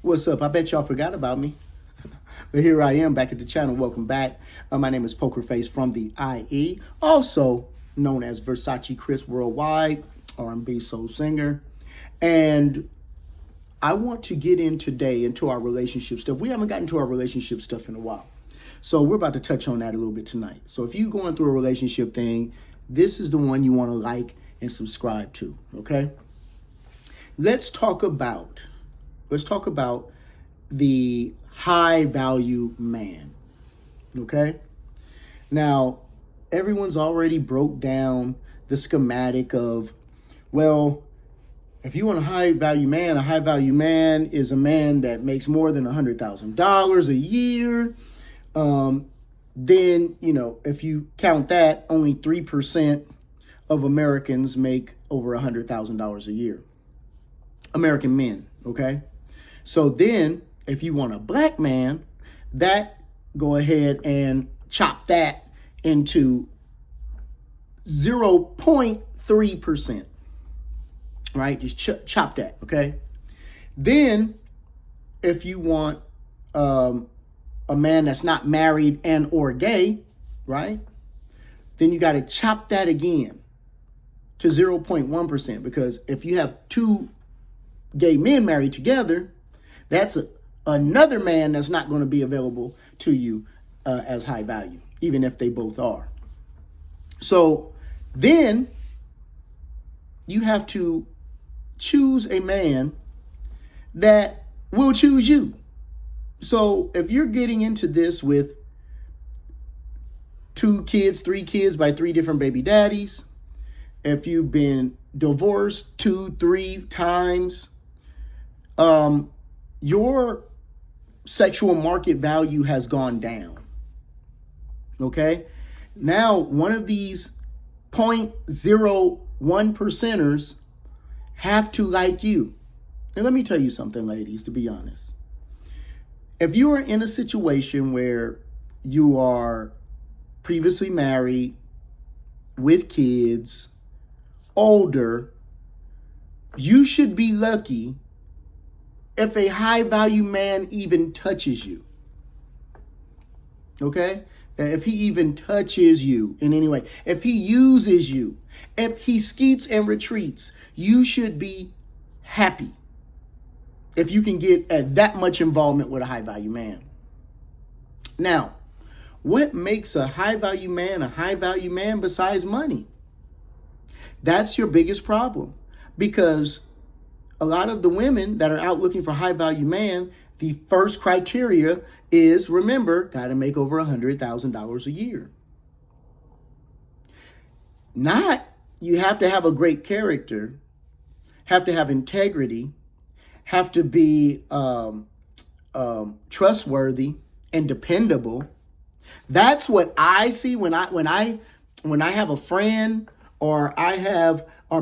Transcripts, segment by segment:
What's up? I bet y'all forgot about me. But here I am back at the channel. Welcome back. My name is Poker Face from the IE, also known as Versace Chris Worldwide, R&B soul singer. And I want to get in today into our relationship stuff. We haven't gotten to our relationship stuff in a while. So we're about to touch on that a little bit tonight. So if you're going through a relationship thing, this is the one you want to like and subscribe to, okay? Let's talk about the high value man, okay? Now, everyone's already broke down the schematic of, well, if you want a high value man is a man that makes more than $100,000 a year. Then, if you count that, only 3% of Americans make over $100,000 a year. American men, okay? So then, if you want a black man, go ahead and chop that into 0.3%, right? Just chop that, okay? Then, if you want a man that's not married and or gay, right? Then you got to chop that again to 0.1%, because if you have two gay men married together, that's another man that's not going to be available to you as high value, even if they both are. So then you have to choose a man that will choose you. So if you're getting into this with 2 kids, 3 kids by 3 different baby daddies, if you've been divorced 2, 3 times, your sexual market value has gone down. Okay? Now, one of these 0.01 percenters have to like you. And let me tell you something, ladies, to be honest. If you are in a situation where you are previously married, with kids, older, you should be lucky if a high value man even touches you. Okay? If he even touches you in any way, if he uses you, if he skeets and retreats, you should be happy if you can get that much involvement with a high value man. Now, what makes a high value man besides money? That's your biggest problem, because a lot of the women that are out looking for high value man, the first criteria is, remember, got to make over $100,000 a year. Not you have to have a great character, have to have integrity, have to be trustworthy and dependable. That's what I see when I have a friend or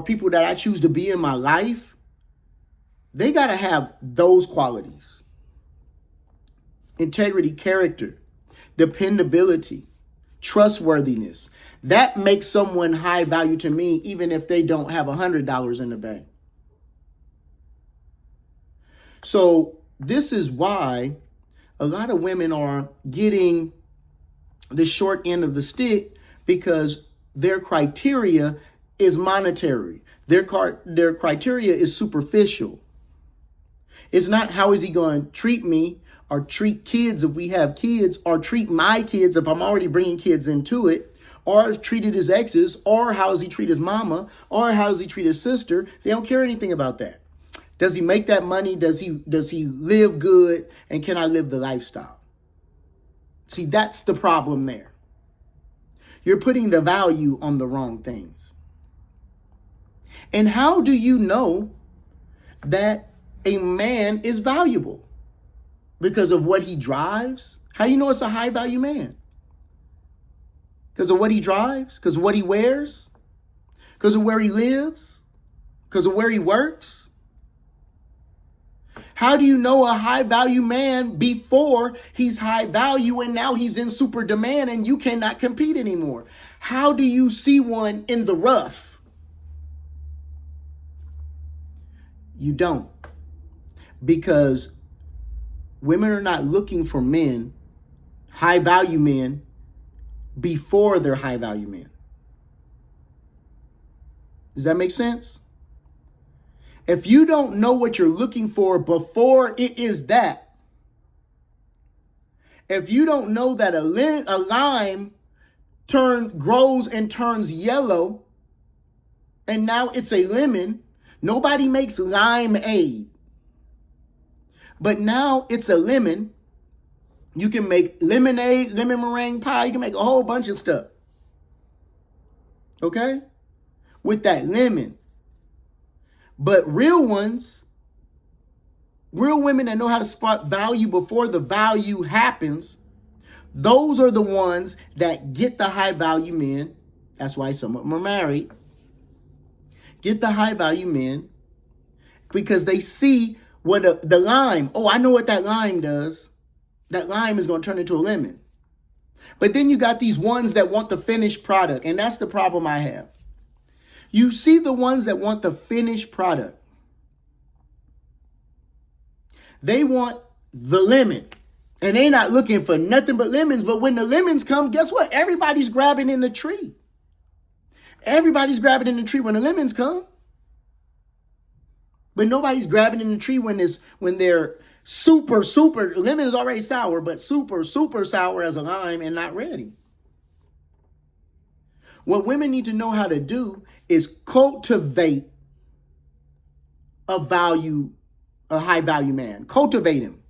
people that I choose to be in my life. They got to have those qualities: integrity, character, dependability, trustworthiness. That makes someone high value to me, even if they don't have $100 in the bank. So this is why a lot of women are getting the short end of the stick, because their criteria is monetary. Their criteria is superficial. It's not, how is he going to treat me or treat kids if we have kids, or treat my kids if I'm already bringing kids into it, or treated his exes, or how does he treat his mama, or how does he treat his sister. They don't care anything about that. Does he make that money? Does he live good? And can I live the lifestyle? See, that's the problem there. You're putting the value on the wrong things. And how do you know that a man is valuable? Because of what he drives? How do you know it's a high value man? Because of what he drives? Because of what he wears? Because of where he lives? Because of where he works? How do you know a high value man before he's high value and now he's in super demand and you cannot compete anymore? How do you see one in the rough? You don't. Because Women are not looking for men, high value men, before they're high value men. Does that make sense? If you don't know what you're looking for before it is that, if you don't know that a lime grows and turns yellow, and now it's a lemon, nobody makes limeade. But now it's a lemon. You can make lemonade, lemon meringue pie. You can make a whole bunch of stuff. Okay? With that lemon. But real ones, real women that know how to spot value before the value happens, those are the ones that get the high value men. That's why some of them are married. Get the high value men because they see what the lime. Oh, I know what that lime does. That lime is going to turn into a lemon. But then you got these ones that want the finished product. And that's the problem I have. You see the ones that want the finished product. They want the lemon. And they're not looking for nothing but lemons. But when the lemons come, guess what? Everybody's grabbing in the tree. Everybody's grabbing in the tree when the lemons come. But nobody's grabbing in the tree when they're super, lemon is already sour, but super sour as a lime and not ready. What women need to know how to do is cultivate a high value man. Cultivate him.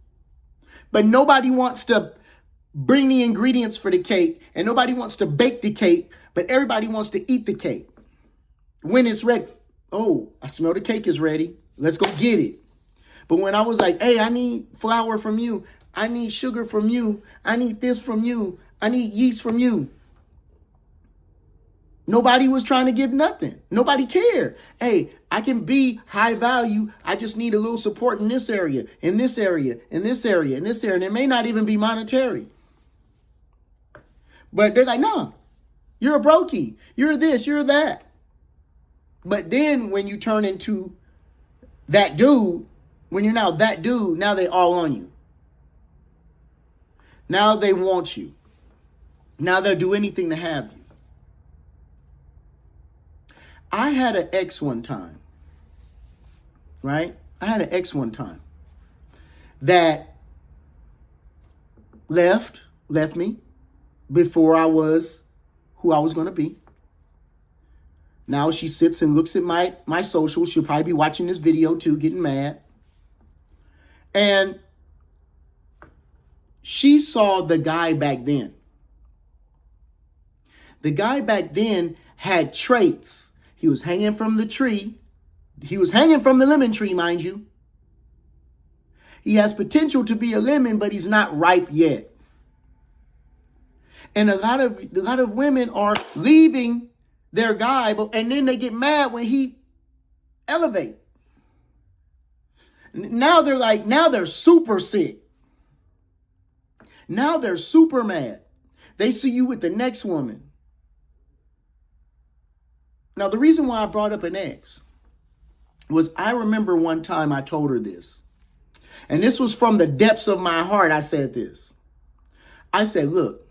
But nobody wants to bring the ingredients for the cake, and nobody wants to bake the cake, but everybody wants to eat the cake. When it's ready, oh, I smell the cake is ready. Let's go get it. But when I was like, hey, I need flour from you. I need sugar from you. I need this from you. I need yeast from you. Nobody was trying to give nothing. Nobody cared. Hey, I can be high value. I just need a little support in this area, in this area, in this area, in this area. And it may not even be monetary. But they're like, no, you're a brokey. You're this, you're that. But then when you turn into that dude, when you're now that dude, now they all on you. Now they want you. Now they'll do anything to have you. I had an ex one time, right? I had an ex one time that left me before I was who I was going to be. Now she sits and looks at my socials. She'll probably be watching this video too, getting mad. And she saw the guy back then. The guy back then had traits. He was hanging from the tree. He was hanging from the lemon tree, mind you. He has potential to be a lemon, but he's not ripe yet. And a lot of women are leaving their guy, and then they get mad when he elevates. Now they're super sick. Now they're super mad. They see you with the next woman. Now, the reason why I brought up an ex was I remember one time I told her this. And this was from the depths of my heart. I said this. I said, look,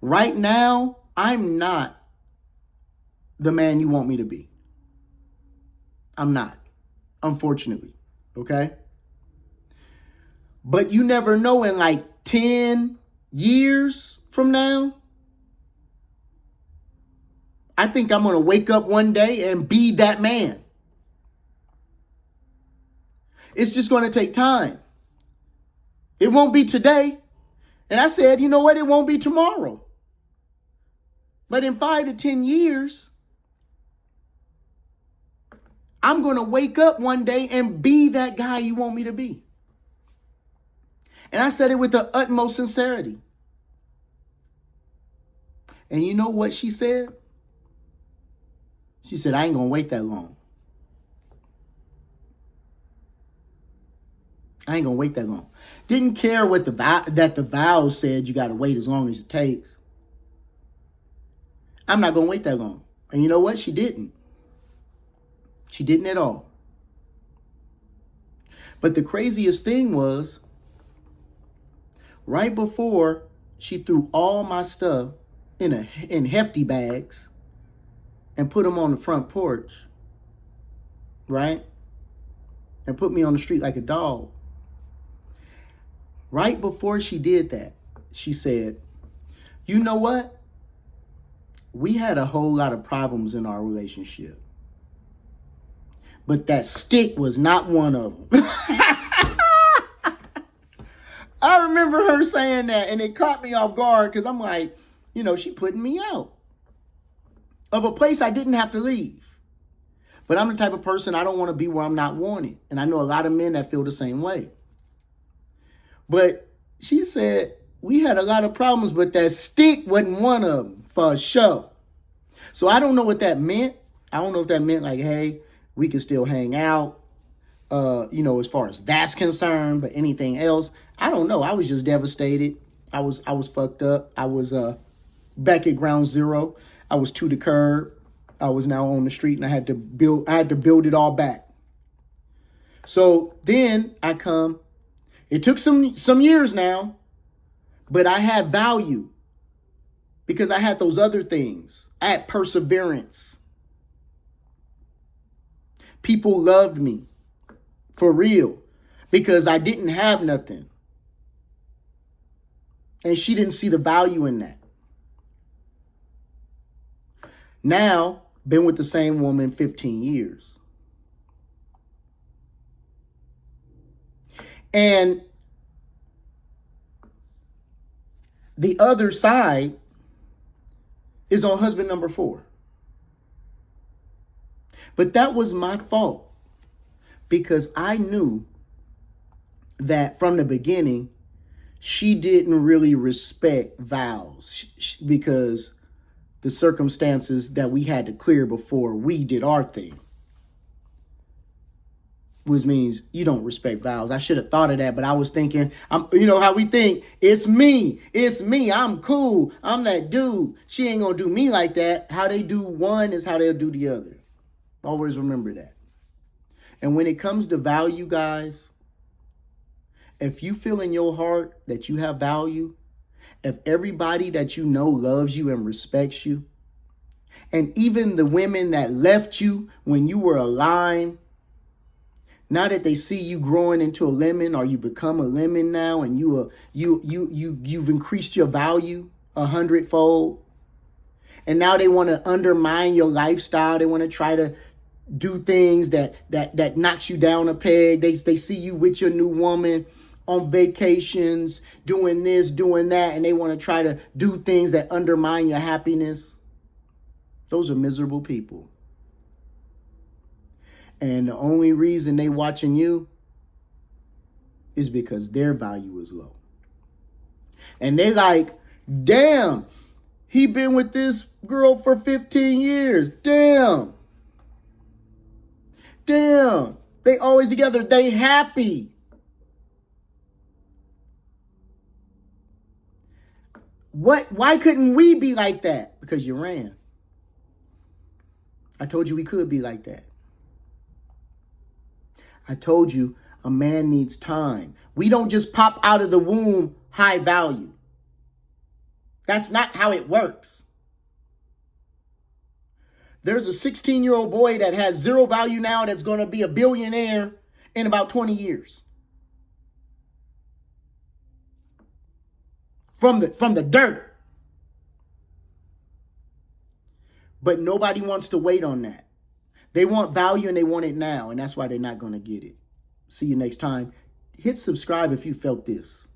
right now, I'm not the man you want me to be. I'm not, unfortunately. Okay? But you never know, in like 10 years from now, I think I'm going to wake up one day and be that man. It's just going to take time. It won't be today. And I said, you know what? It won't be tomorrow. But in 5 to 10 years, I'm going to wake up one day and be that guy you want me to be. And I said it with the utmost sincerity. And you know what she said? She said, I ain't going to wait that long. I ain't going to wait that long. Didn't care what the vows said you got to wait as long as it takes. I'm not going to wait that long. And you know what? She didn't. She didn't at all. But the craziest thing was, Right before she threw all my stuff in hefty bags and put them on the front porch, right? And put me on the street like a dog. Right before she did that, she said, you know what? We had a whole lot of problems in our relationship, but that stick was not one of them. I remember her saying that, and it caught me off guard because I'm like, she putting me out of a place I didn't have to leave. But I'm the type of person, I don't want to be where I'm not wanted. And I know a lot of men that feel the same way. But she said, we had a lot of problems, but that stick wasn't one of them for sure. So I don't know what that meant. I don't know if that meant like, hey, we can still hang out, as far as that's concerned, but anything else, I don't know. I was just devastated. I was fucked up. I was back at ground zero. I was to the curb. I was now on the street, and I had to build it all back. So then I come. It took some years now, but I had value because I had those other things. I had perseverance. People loved me for real because I didn't have nothing. And she didn't see the value in that. Now, been with the same woman 15 years. And the other side is on husband number 4. But that was my fault because I knew that from the beginning, she didn't really respect vows because the circumstances that we had to clear before we did our thing. Which means you don't respect vows. I should have thought of that, but I was thinking, how we think, it's me, I'm cool, I'm that dude. She ain't gonna do me like that. How they do one is how they'll do the other. Always remember that. And when it comes to value, guys, if you feel in your heart that you have value, if everybody that you know loves you and respects you, and even the women that left you when you were a lime, now that they see you growing into a lemon, or you become a lemon now, and you've increased your value 100-fold, and now they want to undermine your lifestyle. They want to try to do things that knocks you down a peg. They see you with your new woman on vacations, doing this, doing that, and they want to try to do things that undermine your happiness. Those are miserable people. And the only reason they watching you is because their value is low. And they like, damn, he been with this girl for 15 years. Damn. They always together. They happy. Why couldn't we be like that? Because you ran. I told you we could be like that. I told you a man needs time. We don't just pop out of the womb high value. That's not how it works. There's a 16-year-old boy that has zero value now that's going to be a billionaire in about 20 years. From the dirt. But nobody wants to wait on that. They want value and they want it now. And that's why they're not going to get it. See you next time. Hit subscribe if you felt this.